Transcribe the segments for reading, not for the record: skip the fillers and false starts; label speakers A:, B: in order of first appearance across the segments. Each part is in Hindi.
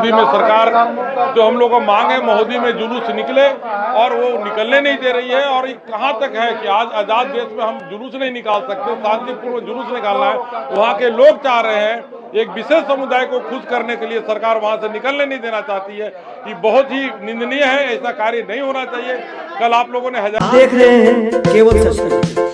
A: मोदी में सरकार जो हम लोग को मांग है, मोदी में जुलूस निकले और वो निकलने नहीं दे रही है। और ये कहाँ तक है कि आज आज़ाद देश में हम जुलूस नहीं निकाल सकते, शांतिपूर्वक जुलूस निकालना है। वहाँ के लोग चाह रहे हैं, एक विशेष समुदाय को खुश करने के लिए सरकार वहाँ से निकलने नहीं देना चाहती है। ये बहुत ही निंदनीय है, ऐसा कार्य नहीं होना चाहिए। कल आप लोगों ने
B: देख रहे हैं केवल सच न्यूज।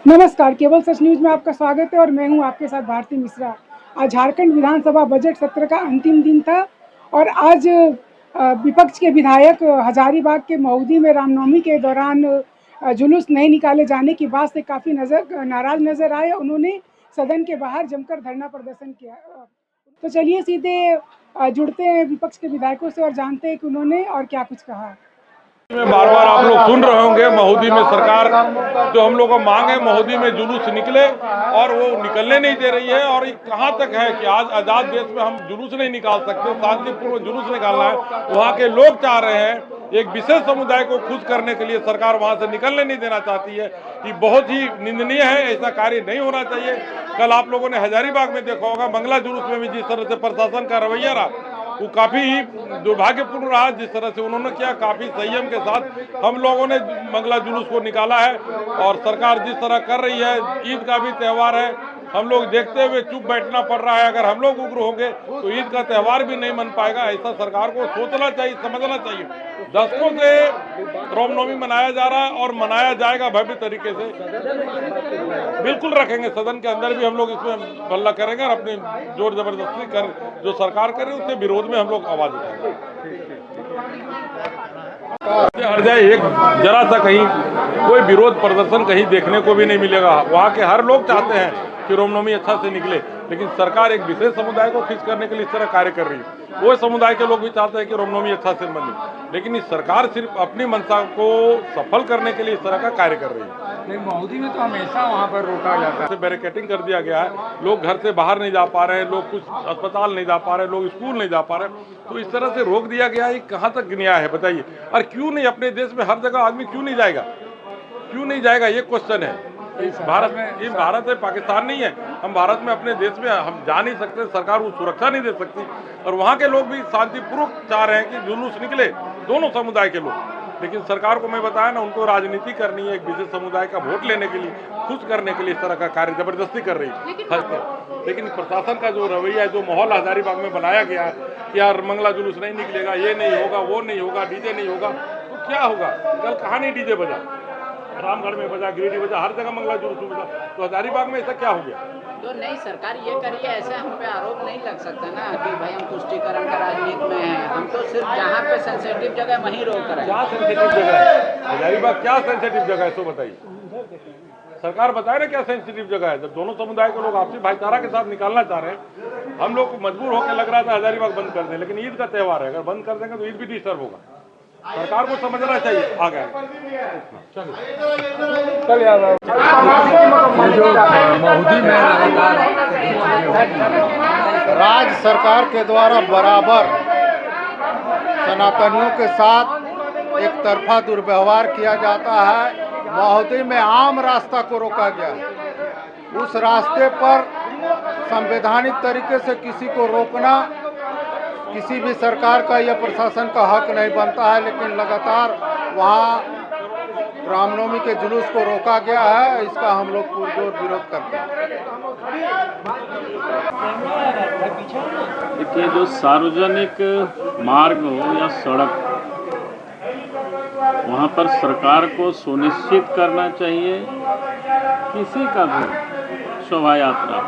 C: नमस्कार, केवल सच न्यूज में आपका स्वागत है और मैं हूं आपके साथ भारती मिश्रा। आज झारखंड विधानसभा बजट सत्र का अंतिम दिन था और आज विपक्ष के विधायक हजारीबाग के मऊदी में रामनवमी के दौरान जुलूस नहीं निकाले जाने की बात से काफ़ी नाराज नजर आए। उन्होंने सदन के बाहर जमकर धरना प्रदर्शन किया। तो चलिए सीधे जुड़ते हैं विपक्ष के विधायकों से और जानते हैं कि उन्होंने और क्या कुछ कहा।
A: बार बार आप लोग सुन रहे होंगे, मोदी में सरकार जो हम लोग को मांग है, मोदी में जुलूस निकले और वो निकलने नहीं दे रही है। और ये कहाँ तक है कि आज आज़ाद देश में हम जुलूस नहीं निकाल सकते, शांतिपूर्वक जुलूस निकालना है। वहाँ के लोग चाह रहे हैं, एक विशेष समुदाय को खुश करने के लिए सरकार वहाँ से निकलने नहीं देना चाहती है। ये बहुत ही निंदनीय है, ऐसा कार्य नहीं होना चाहिए। कल आप लोगों ने हजारीबाग में देखा होगा, मंगला जुलूस में भी जिस तरह से प्रशासन का रवैया रहा वो काफ़ी ही दुर्भाग्यपूर्ण रहा। जिस तरह से उन्होंने किया, काफ़ी संयम के साथ हम लोगों ने मंगला जुलूस को निकाला है। और सरकार जिस तरह कर रही है, ईद का भी त्यौहार है, हम लोग देखते हुए चुप बैठना पड़ रहा है। अगर हम लोग उग्र होंगे तो ईद का त्यौहार भी नहीं मन पाएगा। ऐसा सरकार को सोचना चाहिए, समझना चाहिए। दशकों से रामनवमी मनाया जा रहा है और मनाया जाएगा भव्य तरीके से। बिल्कुल रखेंगे, सदन के अंदर भी हम लोग इसमें हल्ला करेंगे और अपनी जोर जबरदस्ती कर जो सरकार करे उसके विरोध में हम लोग आवाज उठाएंगे। हट जाए, एक जरा सा कहीं कोई विरोध प्रदर्शन कहीं देखने को भी नहीं मिलेगा। वहाँ के हर लोग चाहते हैं कि रामनवमी अच्छा से निकले, लेकिन सरकार एक विशेष समुदाय को खुश करने के लिए इस तरह कार्य कर रही है। वो समुदाय के लोग भी चाहते हैं कि रामनवमी अच्छा से बने, लेकिन इस सरकार सिर्फ अपनी मंशा को सफल करने के लिए इस तरह का कार्य कर रही है।
D: लेकिन मोदी में तो हमेशा वहाँ पर रोका जाता है।
A: बैरिकेडिंग कर दिया गया है, लोग घर से बाहर नहीं जा पा रहे हैं, लोग कुछ अस्पताल नहीं जा पा रहे, लोग स्कूल नहीं जा पा रहे। तो इस तरह से रोक दिया गया है, कहाँ तक न्याय है बताइए। और क्यों नहीं, अपने देश में हर जगह आदमी क्यों नहीं जाएगा, क्यों नहीं जाएगा, ये क्वेश्चन है। भारत में, ये भारत है, पाकिस्तान नहीं है। हम भारत में अपने देश में हम जा नहीं सकते, सरकार वो सुरक्षा नहीं दे सकती। और वहाँ के लोग भी शांतिपूर्वक चाह रहे हैं कि जुलूस निकले, दोनों समुदाय के लोग। लेकिन सरकार को मैं बताया ना, उनको राजनीति करनी है, एक विशेष समुदाय का वोट लेने के लिए, खुश करने के लिए इस तरह का कार्य जबरदस्ती कर रही है। लेकिन प्रशासन का जो रवैया है, जो माहौल हजारीबाग में बनाया गया है कि यार मंगला जुलूस नहीं निकलेगा, ये नहीं होगा, वो नहीं होगा, डीजे नहीं होगा, तो क्या होगा। कल कहाँ नहीं डीजे बजा, रामगढ़ में बजा, गिरिडीह बजा, हर जगह मंगला जुलूस बजा। तो हजारीबाग में ऐसा क्या हो गया।
E: तो नहीं, सरकार ये करिए, ऐसे हम पे आरोप नहीं लग सकता ना कि भाई हम तुष्टीकरण का राजनीति में हैं। हम तो सिर्फ जहाँ पे सेंसिटिव जगह वहीं रोक रहे हैं।
A: क्या सेंसिटिव जगह है हजारीबाग, क्या सेंसिटिव जगह है, तो बताइए। सरकार बताए ना क्या सेंसिटिव जगह है। जब दोनों समुदाय के लोग आपसी भाईचारा के साथ निकालना चाह रहे हैं, हम लोग मजबूर होकर लग रहा था हजारीबाग बंद कर दें, लेकिन ईद का त्यौहार है, अगर बंद कर देंगे तो ईद भी डिस्टर्ब होगा। सरकार को समझना चाहिए। आ गया
D: मोदी में
F: राज्य सरकार के द्वारा बराबर सनातनियों के साथ एक तरफा दुर्व्यवहार किया जाता है। महोदय में आम रास्ता को रोका गया। उस रास्ते पर संवैधानिक तरीके से किसी को रोकना किसी भी सरकार का या प्रशासन का हक नहीं बनता है। लेकिन लगातार वहाँ रामनवमी के जुलूस को रोका गया है, इसका हम लोग पुरजोर विरोध करते हैं।
G: देखिए, जो सार्वजनिक मार्ग हो या सड़क, वहाँ पर सरकार को सुनिश्चित करना चाहिए किसी का भी शोभा यात्रा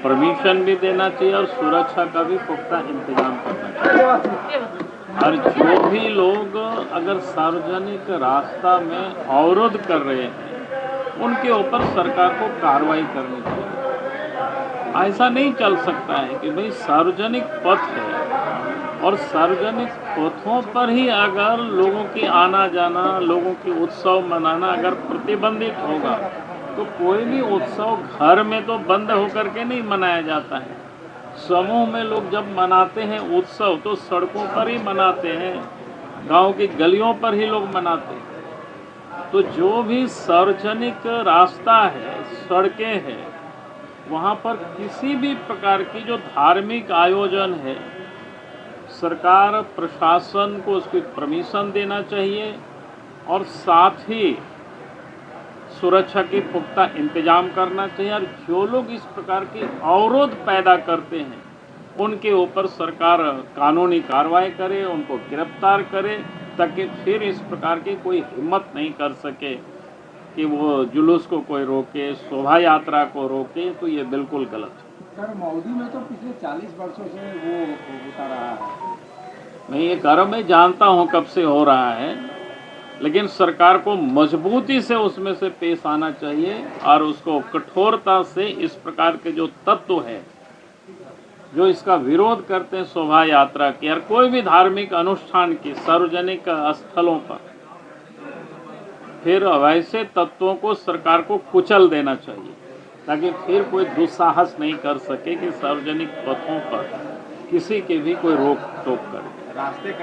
G: परमिशन भी देना चाहिए और सुरक्षा का भी पुख्ता इंतजाम करना चाहिए। और जो भी लोग अगर सार्वजनिक रास्ता में अवरोध कर रहे हैं, उनके ऊपर सरकार को कार्रवाई करनी चाहिए। ऐसा नहीं चल सकता है कि भाई सार्वजनिक पथ है और सार्वजनिक पथों पर ही अगर लोगों की आना जाना, लोगों की उत्सव मनाना अगर प्रतिबंधित होगा, तो कोई भी उत्सव घर में तो बंद होकर के नहीं मनाया जाता है। समूह में लोग जब मनाते हैं उत्सव तो सड़कों पर ही मनाते हैं, गांव की गलियों पर ही लोग मनाते हैं। तो जो भी सार्वजनिक रास्ता है, सड़कें हैं, वहाँ पर किसी भी प्रकार की जो धार्मिक आयोजन है, सरकार प्रशासन को उसकी परमिशन देना चाहिए और साथ ही सुरक्षा की पुख्ता इंतजाम करना चाहिए। और जो लोग इस प्रकार की अवरोध पैदा करते हैं उनके ऊपर सरकार कानूनी कार्रवाई करे, उनको गिरफ्तार करे, ताकि फिर इस प्रकार की कोई हिम्मत नहीं कर सके कि वो जुलूस को कोई रोके, शोभा यात्रा को रोके। तो ये बिल्कुल गलत है।
D: सर मोदी में तो पिछले 40 वर्षों से वो होता रहा है।
G: मैं ये गर्व में जानता हूँ कब से हो रहा है, लेकिन सरकार को मजबूती से उसमें से पेश आना चाहिए और उसको कठोरता से इस प्रकार के जो तत्व है जो इसका विरोध करते हैं शोभा यात्रा की और कोई भी धार्मिक अनुष्ठान की सार्वजनिक स्थलों पर, फिर वैसे तत्वों को सरकार को कुचल देना चाहिए ताकि फिर कोई दुस्साहस नहीं कर सके कि सार्वजनिक पथों पर किसी के भी कोई रोक टोक करे।